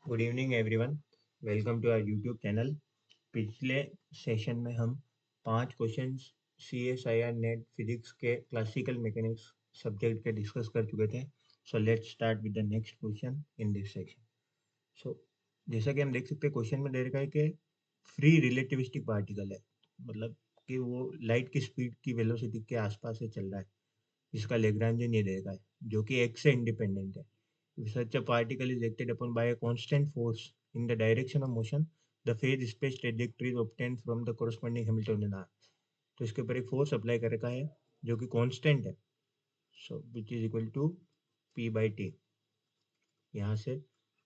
Good evening everyone. Welcome to our YouTube channel. पिछले session में हम 5 क्वेश्चंस CSIR नेट फिजिक्स के classical mechanics subject के discuss कर चुके थे। So let's start with the next question in this section. So जैसा कि हम देख सकते हैं, क्वेश्चन में दे रखा है कि फ्री रिलेटिविस्टिक पार्टिकल है, मतलब कि वो लाइट की स्पीड की वेलोसिटी के आसपास से चल रहा है, जिसका लेग्रांजियन ये दे रखा है, जो कि एक्स से इंडिपेंडेंट है। If such a particle is acted upon by a constant force in the direction of motion, the phase space trajectory is obtained from the corresponding Hamiltonian arc. तो इसके ऊपर एक फोर्स अप्लाई कर रखा है जो कि कांस्टेंट है, so which is equal to P/T। यहाँ से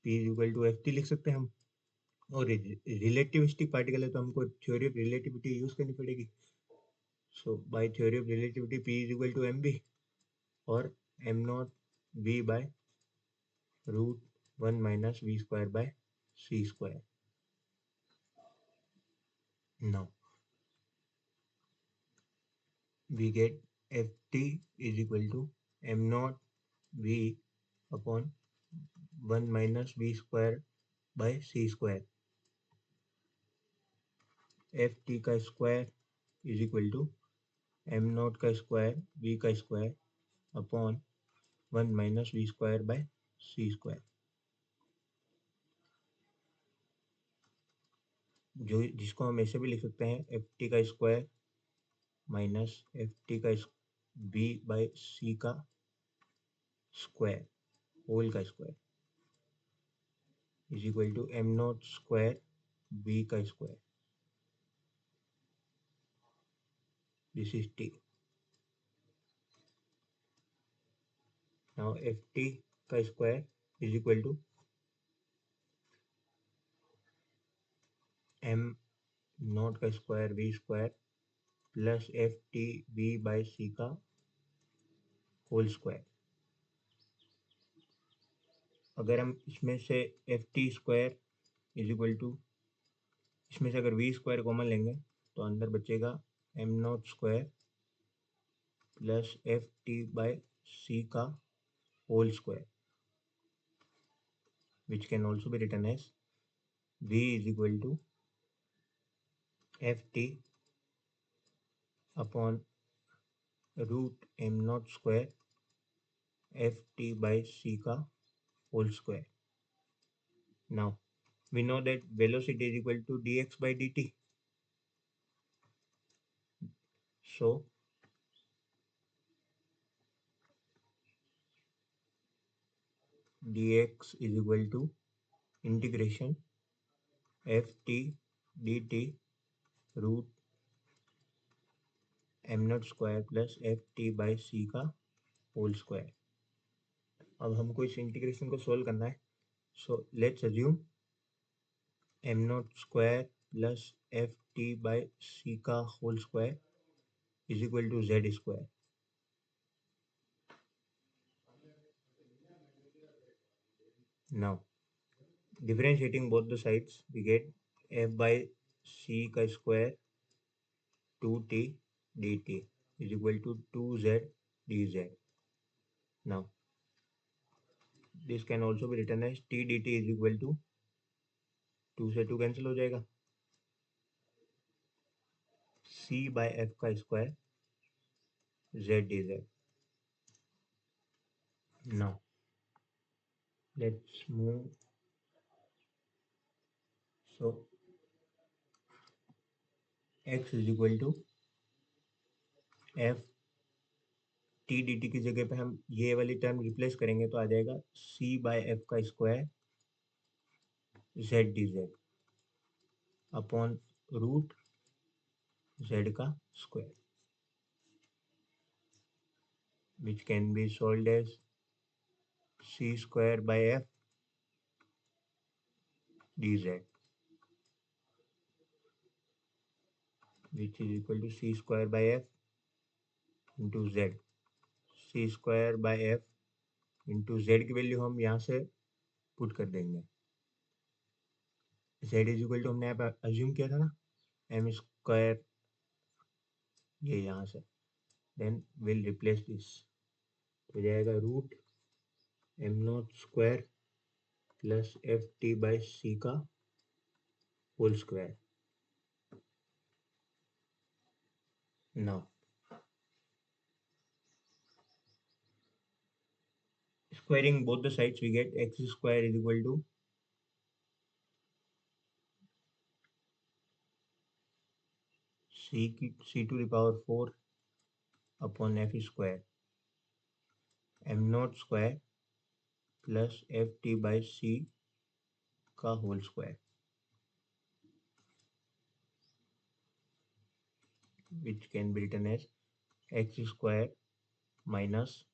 P is equal to FT लिख सकते हैं हम। और रिलेटिविस्टिक पार्टिकल है तो हमको थ्योरी ऑफ रिलेटिविटी यूज करनी पड़ेगी। So by theory of relativity P is equal to mv और m0 v by √1 - v² by c²। Now we get Ft is equal to m0 v upon 1 - v² by c²। Ft का square is equal to m0 का square v का square upon 1 - v² by c², जो जिसको हम ऐसे भी लिख सकते हैं Ft का स्क्वायर माइनस Ft का v बाय c का स्क्वायर होल का square is equal to m0 square v का square. This is t। Now Ft का square is equal to m0 का square v square plus Ft v by c का whole square. अगर हम इसमें से Ft square is equal to, इसमें से अगर v स्क्वायर कॉमन लेंगे तो अंदर बचेगा m0 square plus Ft by c का whole square, which can also be written as v is equal to Ft upon √m0 square Ft by c का whole square. Now we know that velocity is equal to dx by dt. So dx is equal to integration Ft dt root m0 square plus Ft by c का whole square. अब हमको इस integration को solve करना है। So let's assume m0 square plus Ft by c का whole square is equal to z square. Now differentiating both the sides we get f by c का square 2t dt is equal to 2z dz. Now this can also be written as t dt is equal to 2 से 2 cancel हो जाएगा, c by f का square z dz. Now let's move. So x is equal to f t dt की जगह पे हम ये वाली टर्म रिप्लेस करेंगे तो आ जाएगा c बाय f का square z dz upon root z का square, which can be solved as c square by f dz, which is equal to c square by f into z। c square by f into z की value हम यहाँ से put कर देंगे। z is equal to हमने यहाँ पे assume किया था ना m स्क्वायर, ये यहाँ से, देन विल रिप्लेस दिस, हो जाएगा root m0 square plus f t by c का whole square. Now squaring both the sides, we get x square is equal to c to the power 4 upon f square m naught square plus f t by c का whole square, which can be written as x square minus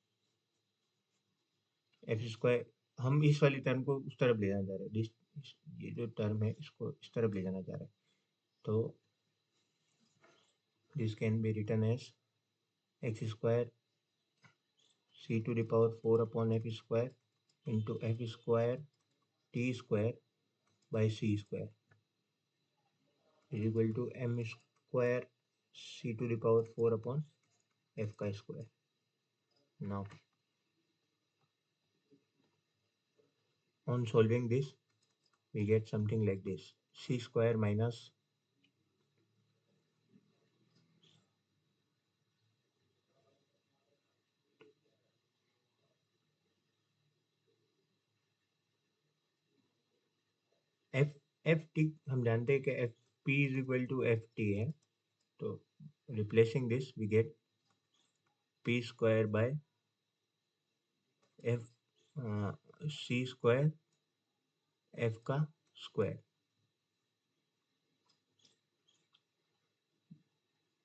F square. हम इस वाली term को उस तरफ ले जाना चाह रहे हैं, ये जो टर्म है इसको इस तरफ ले जाना चाह रहे हैं, तो this can be written as x square c to the power 4 upon f square into f square t square by c square is equal to m square c to the power 4 upon f का square. Now on solving this we get something like this: c square minus f f t. हम जानते हैं कि f p is equal to f t है, तो replacing this we get p square by f c square f का square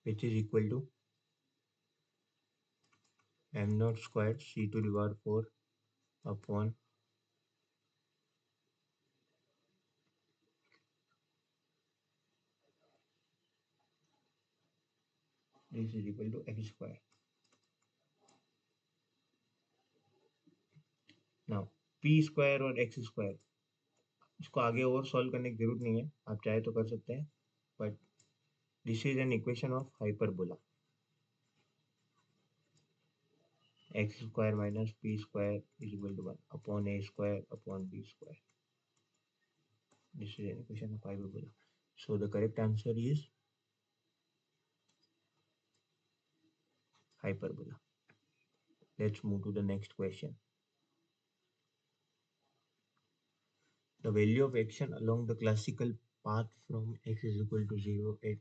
which is equal to m naught square c to the power 4 upon this is equal to f square. Now p square और x square, इसको आगे और solve करने की जरूरत नहीं है, आप चाहे तो कर सकते हैं, but this is an equation of hyperbola. x square minus p square is equal to 1 upon a square upon b square. This is an equation of hyperbola. So the correct answer is hyperbola. Let's move to the next question. The value of action along the classical path from x is equal to 0 at,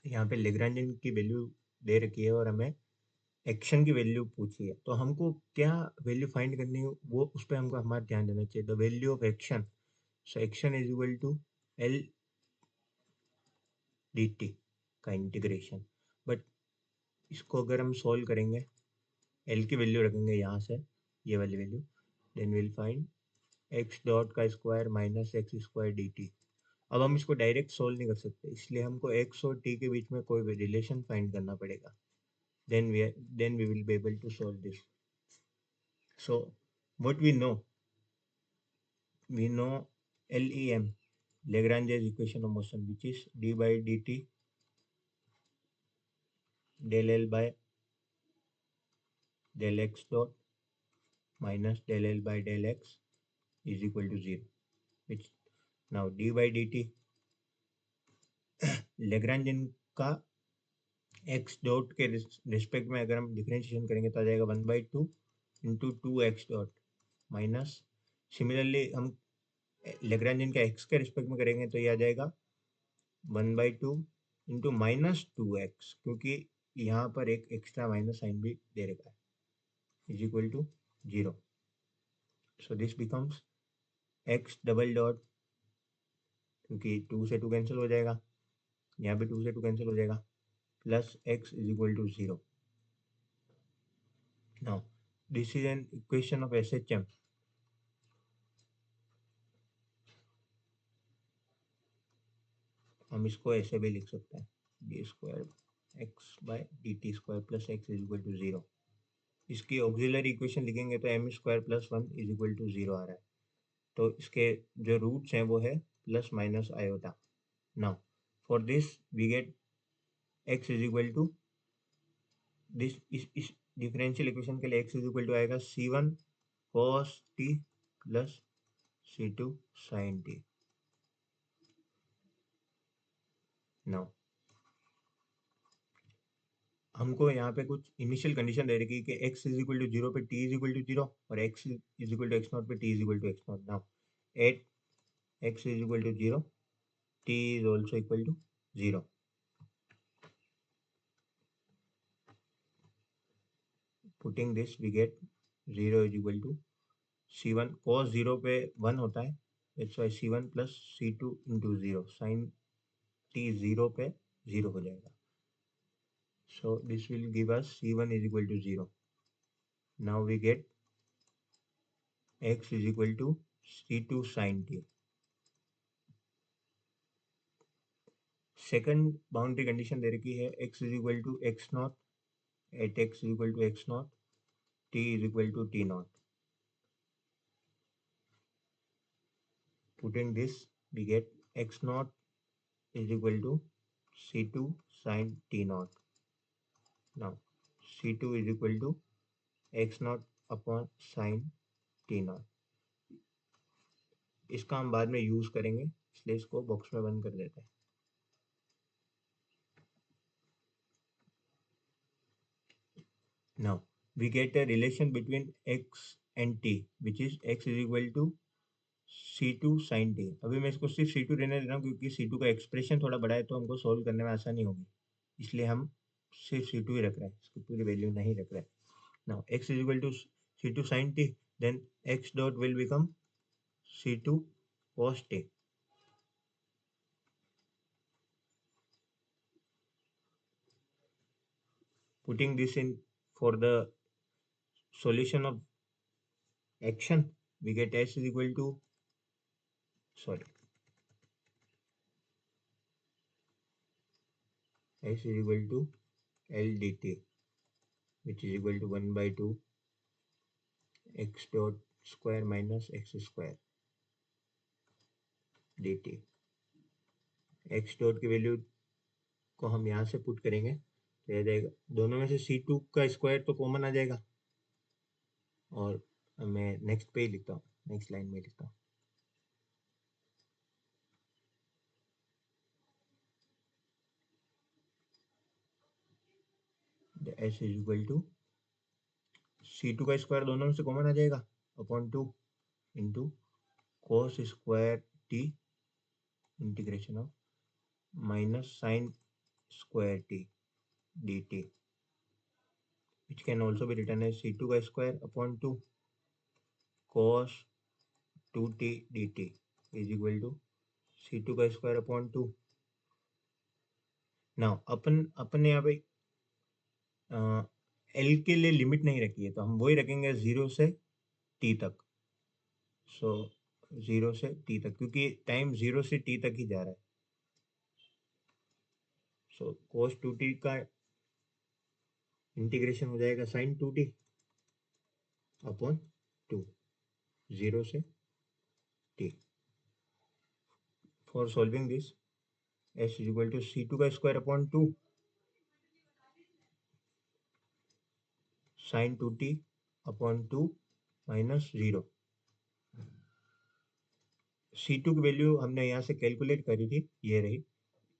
यहाँ पे Lagrangian की value दे रखी है और हमें action की value पूछी है, तो हमको क्या वैल्यू फाइंड करनी है वो उस पर हमको हमारा ध्यान देना चाहिए. The value of action, so action is equal to L D T का इंटीग्रेशन. बट इसको अगर हम सॉल्व करेंगे, एल की वैल्यू रखेंगे यहाँ से, ये वाली value, then will find x dot का square minus x square d t. अब हम इसको डायरेक्ट सोल्व नहीं कर सकते, इसलिए हमको एक्स और टी के बीच में कोई भी रिलेशन फाइंड करना पड़ेगा. Then we will be able to solve this. So what we know LEM, Lagrange's equation of motion, which is d by dt del L by del x dot minus del L by del x is equal to 0. Which now d by dt Lagrangian का x dot के respect में अगर हम differentiation करेंगे तो आ जाएगा 1/2 into 2x dot minus, similarly हम लेग्रांजियन का x के रिस्पेक्ट में करेंगे तो ये आ जाएगा 1/2 इंटू माइनस 2x, क्योंकि यहाँ पर एक एक्स्ट्रा माइनस साइन भी दे रखा है, is equal to 0. So this becomes x double dot, क्योंकि 2 से 2 कैंसिल हो जाएगा, यहाँ पे 2 से 2 कैंसिल हो जाएगा, plus x is equal to 0. Now this is an equation of SHM. हम इसको ऐसे भी लिख सकते हैं, D square X by D T square plus X is equal to 0. इसकी ऑक्सिलरी इक्वेशन लिखेंगे तो M square plus 1 is equal to 0 आ रहा है, तो इसके जो रूट्स हैं वो है plus minus iota. Now for this we get x is equal to this, इस डिफरेंशियल इक्वेशन के लिए x इज इक्वल टू आएगा c1 cos t plus c2 sin t. Now हमको यहाँ पे कुछ इनिशियल कंडीशन दे रखी है कि x is equal to zero पे t is equal to zero और x is equal to X naught पे t is equal to X naught. Now at x is equal to zero, t is also equal to 0. Putting this we get 0 is equal to c1 cos 0 पे 1 होता है, that's why c1 plus c2 into 0 sin t 0 पे 0 हो जाएगा. So this will give us c1 is equal to 0. Now we get x is equal to c2 sin t. Second boundary condition दे रखी है x is equal to x naught at x is equal to x naught, t is equal to t naught. Putting this we get x naught is equal to c2 sin t naught. Now c2 is equal to x naught upon sin t naught. इसका हम बाद में use करेंगे, इसलिए इसको box में बंद कर देते हैं. Now we get a relation between x and t which is x is equal to c2 sin t. अभी मैं इसको सिर्फ c2 रहने दे रहा हूँ क्योंकि c2 का एक्सप्रेशन थोड़ा बड़ा है तो हमको सोल्व करने में आसानी होगी, इसलिए हम सिर्फ c2 ही रख रहे हैं, इसकी पूरी वैल्यू नहीं रख रहे हैं. Now x is equal to c2 sin t, then x dot will become c2 cos t. Putting this in for the solution of action, we get s is equal to s is equal to L dt, which is equal to 1 by 2 x dot square minus x square dt. x dot की value को हम यहाँ से put करेंगे तो यह जाएगा, दोनों में से c2 का स्क्वायर तो कॉमन आ जाएगा, और मैं नेक्स्ट पे ही लिखता हूँ, नेक्स्ट लाइन में लिखता हूँ. s is equal to c2 का स्क्वायर दोनों में से कॉमन आ जाएगा upon 2 into cos square t integration of minus sine square t dt, which can also be written as c2 का square upon 2 cos 2t dt is equal to c2 का square upon 2. Now अपन यहाँ पे L के लिए limit नहीं रखी है तो हम वही रखेंगे 0 से टी तक. सो 0 से टी तक क्योंकि टाइम 0 से टी तक ही जा रहा है. सो cos 2t का इंटीग्रेशन हो जाएगा sin 2t अपॉन 2 0 से t. For solving this s is equal to c2 का square upon 2 sin 2t upon 2 minus 0. c2 की वैल्यू हमने यहाँ से कैलकुलेट करी थी, ये रही.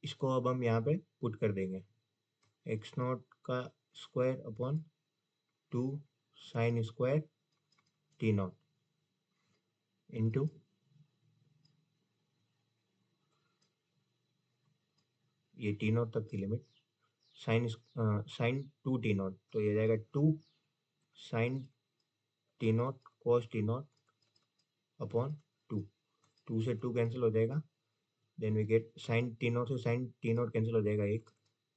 इसको अब हम यहाँ पे पुट कर देंगे, x नॉट का square upon 2 sine square T not into ये टी नॉट तक की लिमिट साइन 2 टी नॉट, तो ये जाएगा 2 sine t naught cos t naught upon 2. 2 से 2 कैंसिल हो जाएगा, then we get sine t naught से साइन टी नॉट कैंसिल हो जाएगा एक,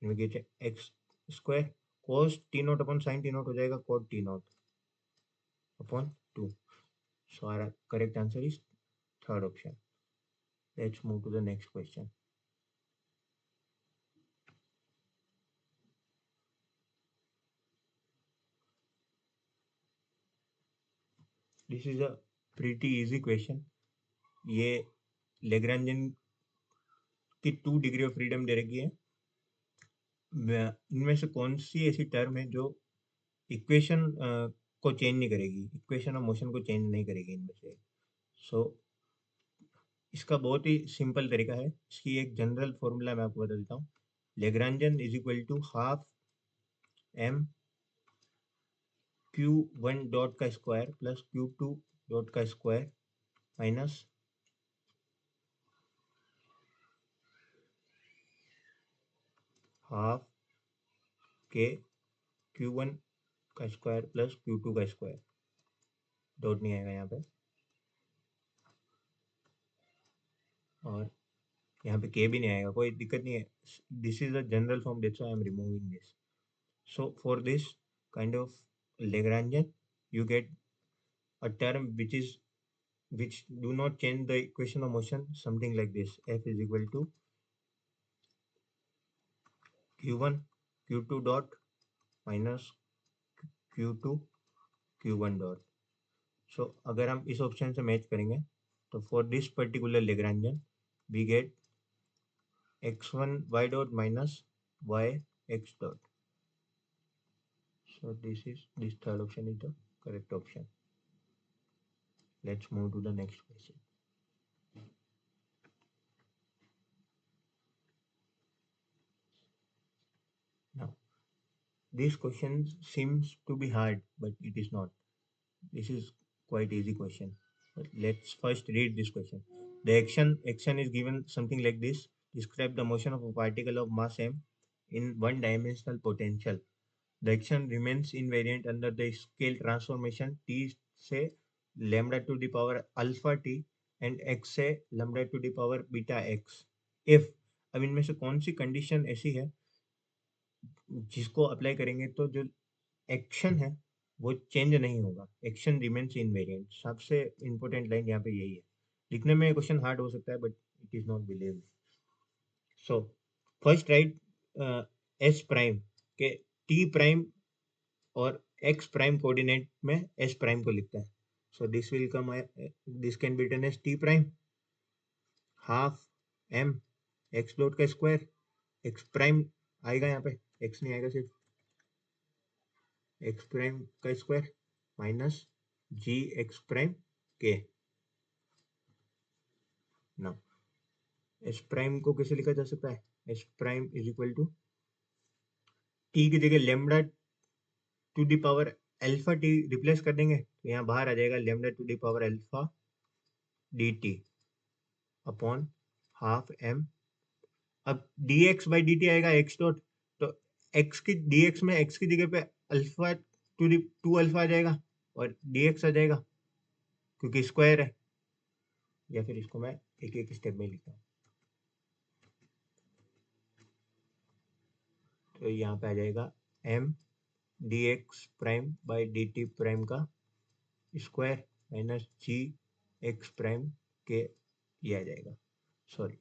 then we get x square cos t naught upon sine t naught हो जाएगा cot t naught upon 2. So our correct answer is third option. Let's move to the next question. This is a pretty easy question. ये Lagrangian की 2 degree of freedom दे रखी है. इनमें से कौन सी ऐसी टर्म है जो इक्वेशन को चेंज नहीं करेगी, इक्वेशन ऑफ मोशन को चेंज नहीं करेगी इनमें से। सो इसका बहुत ही सिंपल तरीका है, इसकी एक जनरल फॉर्मूला मैं आपको बता देता हूँ। Lagrangian is equal to half m Q1 dot का स्क्वायर प्लस Q2 डॉट का स्क्वायर माइनस हाफ के Q1 का स्क्वायर प्लस Q2 का स्क्वायर, डॉट नहीं आएगा यहाँ पे, और यहाँ पे के भी नहीं आएगा, कोई दिक्कत नहीं है। This is a general form, that's why I am removing this. So for this kind of Lagrangian you get a term which do not change the equation of motion, something like this: F is equal to Q1 Q2 dot minus Q2 Q1 dot। सो अगर हम इस option से match करेंगे तो for this particular Lagrangian we get x1 y dot minus y x dot। So this third option is the correct option. Let's move to the next question. Now this question seems to be hard, but it is not. This is quite easy question. But let's first read this question. The action is given something like this. Describe the motion of a particle of mass m in one-dimensional potential. The action remains invariant under the scale transformation t से lambda to the power alpha t and x से lambda to the power beta x. If अब इनमें से कौन सी condition ऐसी है जिसको apply करेंगे तो जो एक्शन है वो चेंज नहीं होगा, एक्शन रिमेन्स इनवेरिएंट। सबसे इंपॉर्टेंट लाइन यहाँ पे यही है। लिखने में क्वेश्चन हार्ड हो सकता है but it is not believe. So first write s prime के टी प्राइम और एक्स प्राइम कोऑर्डिनेट में एस प्राइम को लिखता है। So this will come, this can be written as t prime half m x dot का square, x prime आएगा यहाँ पे, एक्स नहीं आएगा, सिर्फ एक्स प्राइम का square minus g x prime के। नाउ एस प्राइम को कैसे लिखा जा सकता है? S prime is equal to t की जगह lambda to the power alpha t replace कर देंगे तो यहाँ बाहर आ जाएगा lambda to the power alpha d t upon half m. अब d x by d t आएगा एक्स डॉट, तो एक्स की डी एक्स में एक्स की जगह पे अल्फा टू अल्फा आ जाएगा और डी एक्स आ जाएगा क्योंकि स्क्वायर है। या फिर इसको मैं एक एक स्टेप में लिखता हूँ, तो यहाँ पे आ जाएगा m d x prime by d t prime का square minus g x prime के, ये आ जाएगा, sorry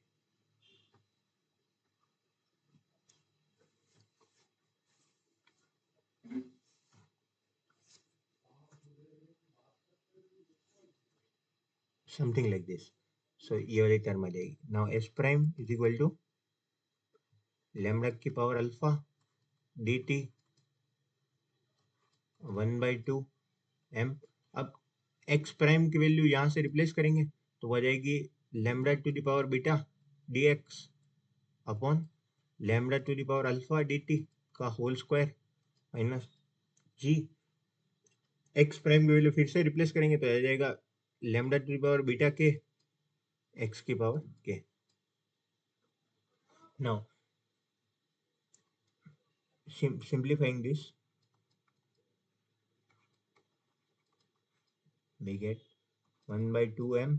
something like this. So ये वाली टर्म आ जाएगी। Now s prime is equal to lambda की power alpha d t 1/2 m. अब एक्स प्राइम की वैल्यू यहाँ से रिप्लेस करेंगे तो हो जाएगी lambda to the power beta d x upon lambda to the power alpha d T का whole square minus g x prime की वैल्यू फिर से रिप्लेस करेंगे तो आ जाएगा lambda to the power beta के एक्स की पावर के। Now simplifying this we get 1/2 m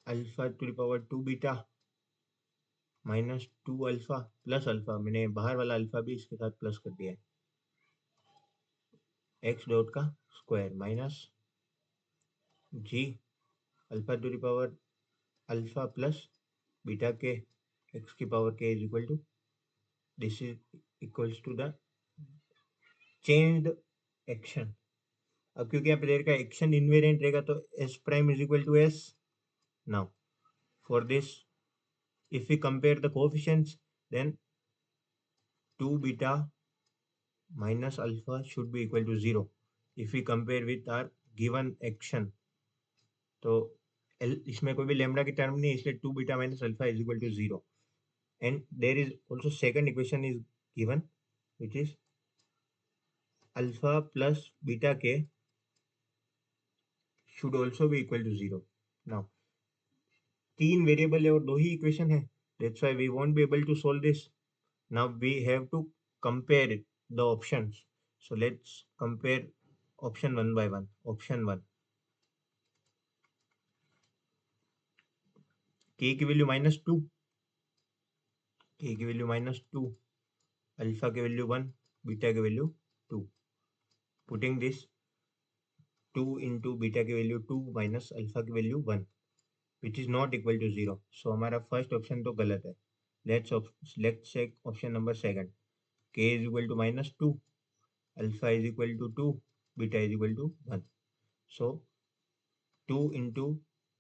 alpha to the power 2 beta minus 2 alpha plus alpha, मैंने बाहर वाला अल्फा भी इसके साथ प्लस कर दिया है, एक्स डॉट का square minus g alpha to the power alpha plus beta के एक्स की पावर के is equal to, this is equals to the changed action. अब क्योंकि यहाँ पे दे रखा है एक्शन इनवेरिएंट रहेगा तो s prime is equal to s. Now for this if we compare the coefficients then 2 beta minus alpha should be equal to 0 if we compare with our given action. तो इसमें कोई भी lambda की term नहीं है, इसलिए 2 beta minus alpha is equal to 0. And there is also second equation is given, which is alpha plus beta k should also be equal to 0. Now, तीन variable है और दो ही इक्वेशन है, that's why we won't be able to solve this. Now we have to compare the options. So let's compare option one by one. Option one, k की value -2, k की value -2, alpha की value 1, beta की value 2. Putting this 2 into beta की value 2 minus alpha की value 1, which is not equal to 0. So हमारा first option तो गलत है. Let's check option number second. K is equal to -2, alpha is equal to 2, beta is equal to 1. So 2 into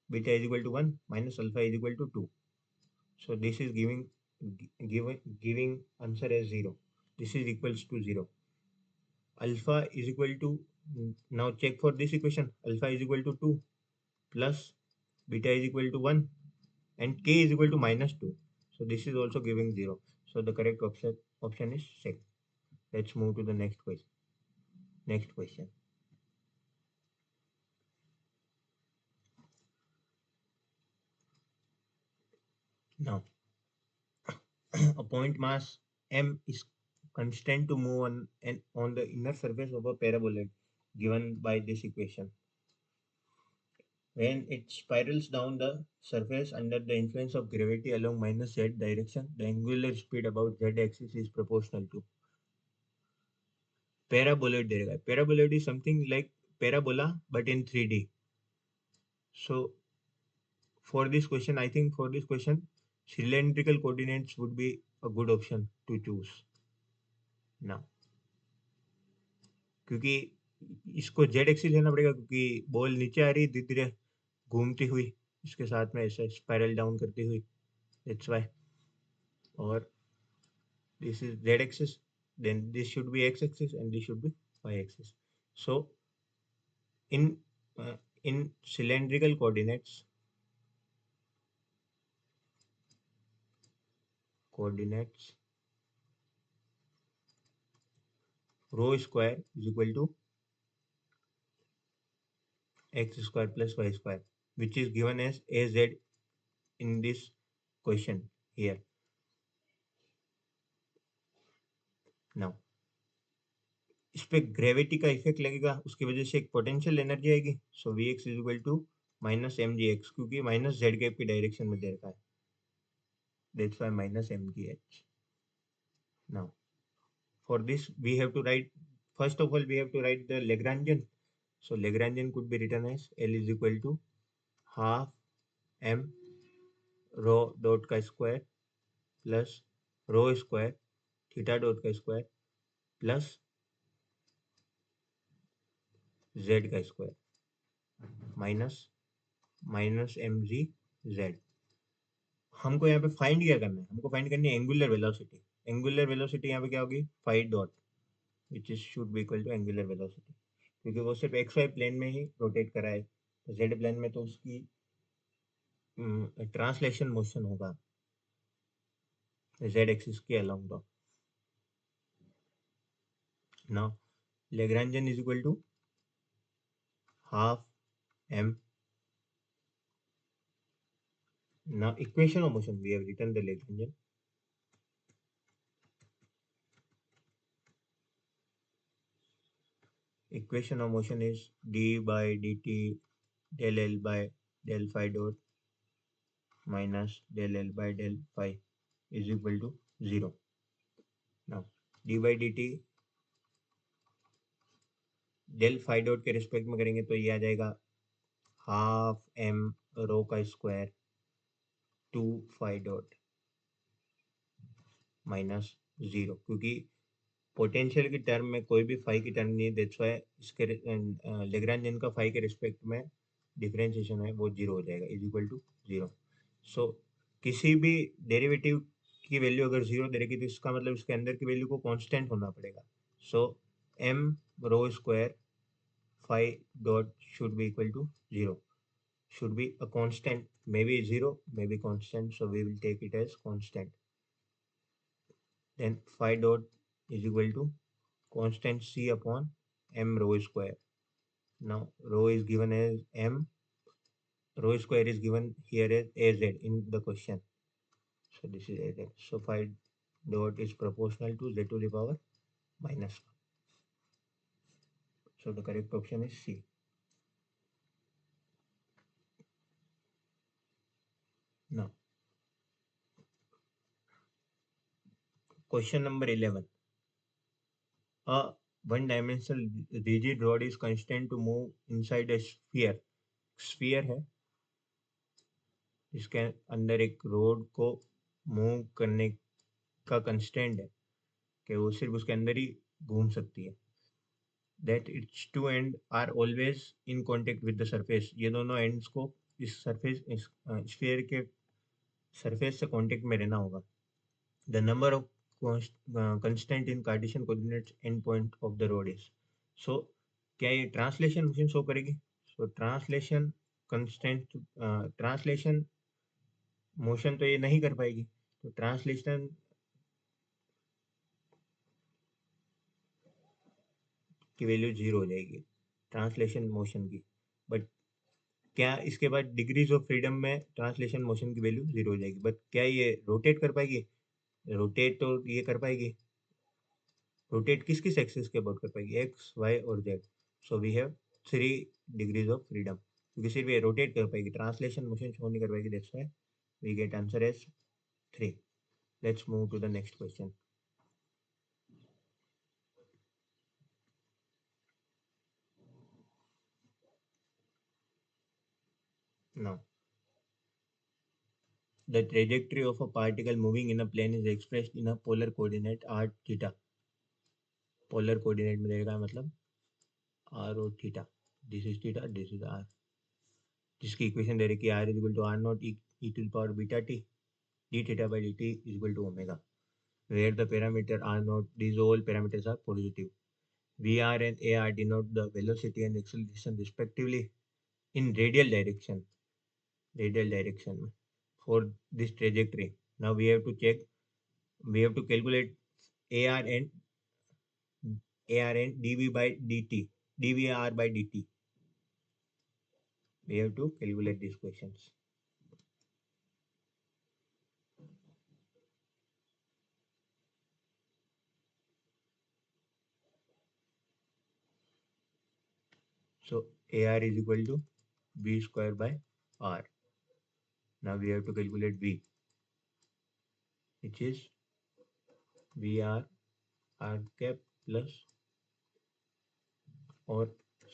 beta is equal to 1 minus alpha is equal to 2. So this is giving answer as 0. This is equals to 0. Alpha is equal to, now check for this equation, alpha is equal to 2 plus beta is equal to 1 and k is equal to -2. So this is also giving 0. So the correct option is second. Let's move to the next question. Next question. Now, a point mass m is constant to move on the inner surface of a paraboloid given by this equation. When it spirals down the surface under the influence of gravity along -z direction, the angular speed about z axis is proportional to paraboloid दे रखा है. Paraboloid is something like parabola but in 3D. So for this question, I think for this question, cylindrical coordinates would be a good option to choose. Now, क्योंकि इसको Z axis लेना पड़ेगा, क्योंकि ball नीचे आ रही धीरे धीरे घूमती हुई, इसके साथ में ऐसे स्पाइरल डाउन करती हुई, दैट्स व्हाई. और this is z axis, then this should be x axis and this should be y axis. So in in cylindrical coordinates rho square is equal to x square plus y square, which is given as az in this question here. Now इस पे gravity का effect लगेगा, उसकी वजह से एक potential energy आएगी. So V x is equal to minus m g x, क्योंकि माइनस जेड कैप की डायरेक्शन में दे रखा है, that's why minus m g h. Now for this we have to write, first of all we have to write the Lagrangian. So Lagrangian could be written as L is equal to half m rho dot का square plus rho square theta dot का square plus z का square minus m g z. हमको यहाँ पे find क्या करना है, हमको फाइंड करनी है एंगुलर वेलोसिटी. एंगुलर वेलोसिटी यहाँ पे क्या होगी, phi dot, which is should be equal to angular velocity, क्योंकि वो सिर्फ एक्स वाई प्लेन में ही रोटेट करा है. तो जेड प्लेन में तो उसकी ट्रांसलेशन मोशन होगा जेड एक्सिस के along the. Now Lagrangian is equal to half m. Now equation of motion, we have written the Lagrangian. Equation of motion is d by dt del L by del phi dot minus del L by del phi is equal to 0. Now d by dt del phi dot के respect में करेंगे तो ये आ जाएगा half m रो का square 2 phi dot minus 0, क्योंकि potential की टर्म में कोई भी फाई की टर्म नहीं है, दैट्स व्हाई इसके लेग्रांजियन का फाई के रिस्पेक्ट में डिफरेंशिएशन है वो 0 हो जाएगा, इज इक्वल टू 0. सो किसी भी डेरिवेटिव की वैल्यू अगर 0 दे रखी तो इसका मतलब इसके अंदर की वैल्यू को कांस्टेंट होना पड़ेगा. So m rho square phi dot should be equal to 0, should be a constant, maybe 0, maybe constant, so we will take it as constant. Then phi dot is equal to constant c upon m rho square. Now rho is given as m, rho square is given here as az in the question, so this is az. So phi dot is proportional to z to the power minus 1. So the correct option is C. Now question number 11. A one-dimensional rigid rod is constrained to move inside a sphere. Sphere है, इसके अंदर एक road को move करने का constant है कि वो सिर्फ उसके अंदर ही घूम सकती है. That it's two end are always in contact with the surface. ये दोनों एंड्स को इस सरफेस, इस स्फीयर के सरफेस से कॉन्टेक्ट में रहना होगा. The number of constant in Cartesian coordinates endpoint of the road is. So क्या ये ट्रांसलेशन मशीन शो करेगी? सो ट्रांसलेशन कंस्टेंट, ट्रांसलेशन मोशन तो ये नहीं कर पाएगी, तो ट्रांसलेशन की वैल्यू 0 हो जाएगी ट्रांसलेशन मोशन की. बट क्या इसके बाद डिग्रीज ऑफ फ्रीडम में ट्रांसलेशन मोशन की वैल्यू 0 हो जाएगी, बट क्या ये रोटेट कर पाएगी? रोटेट तो ये कर पाएगी. रोटेट किस किस एक्सिस के अबाउट कर पाएगी? एक्स, वाई और z. So we have 3 degrees of freedom, क्योंकि सिर्फ ये रोटेट कर पाएगी, ट्रांसलेशन मोशन शो नहीं कर पाएगी. That's why we get answer as 3. Let's move to the next question. Now the trajectory of a particle moving in a plane is expressed in a polar coordinate r theta. polar coordinate में देगा मतलब r और theta. this is theta, this is r. जिसकी equation दे रही है r is equal to r naught e to the power beta t d theta by dt is equal to omega, where the parameter r naught, these all parameters are positive. Vr and ar denote the velocity and acceleration respectively in radial direction. Radial direction for this trajectory. Now we have to check, we have to calculate ar and dv by dt, dvr by dt. We have to calculate these questions. So ar is equal to v square by r. Now we have to calculate v, which is vr r cap plus, or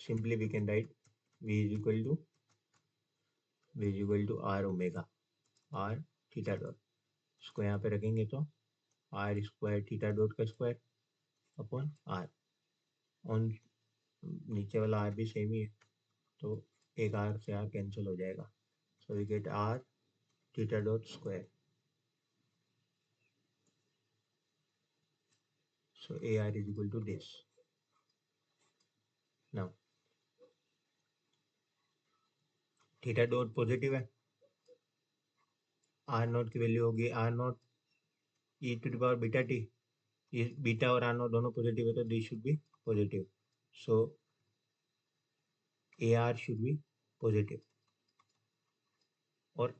simply we can write v is equal to r omega r theta dot. इसको यहाँ पे रखेंगे तो r square theta dot का square upon r. On नीचे वाला r भी same ही है, तो एक r से r कैंसिल हो जाएगा. So we get r theta dot square. So ar is equal to this. Now theta dot positive है, आर नॉट की वैल्यू होगी r naught e to the power beta t. ये beta और r naught दोनों positive है, तो this should be positive. So a r should be positive. और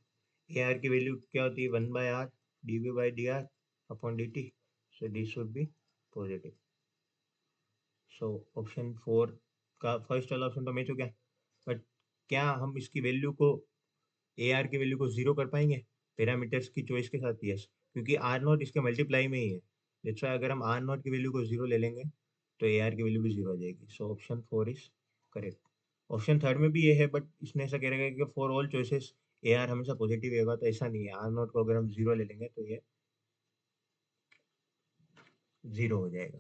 a r की वैल्यू क्या होती है? 1 by r d v by d r upon d t. So this should be positive. So option 4 का first वाला option तो match हो गया, बट क्या हम इसकी वैल्यू को, ए आर की वैल्यू को 0 कर पाएंगे पैरामीटर्स की चॉइस के साथ? यस, क्योंकि आर नॉट इसके मल्टीप्लाई में ही है. दैट्स व्हाई अगर हम आर नॉट की वैल्यू को 0 ले लेंगे तो ए आर की वैल्यू भी 0 हो जाएगी. सो option 4 is correct. Option third में भी ये है, बट इसमें ऐसा कह रहा है कि for all choices A R हमेशा पॉजिटिव होगा, तो ऐसा नहीं है. आर नॉट को अगर हम 0 ले लेंगे तो ये 0 हो जाएगा.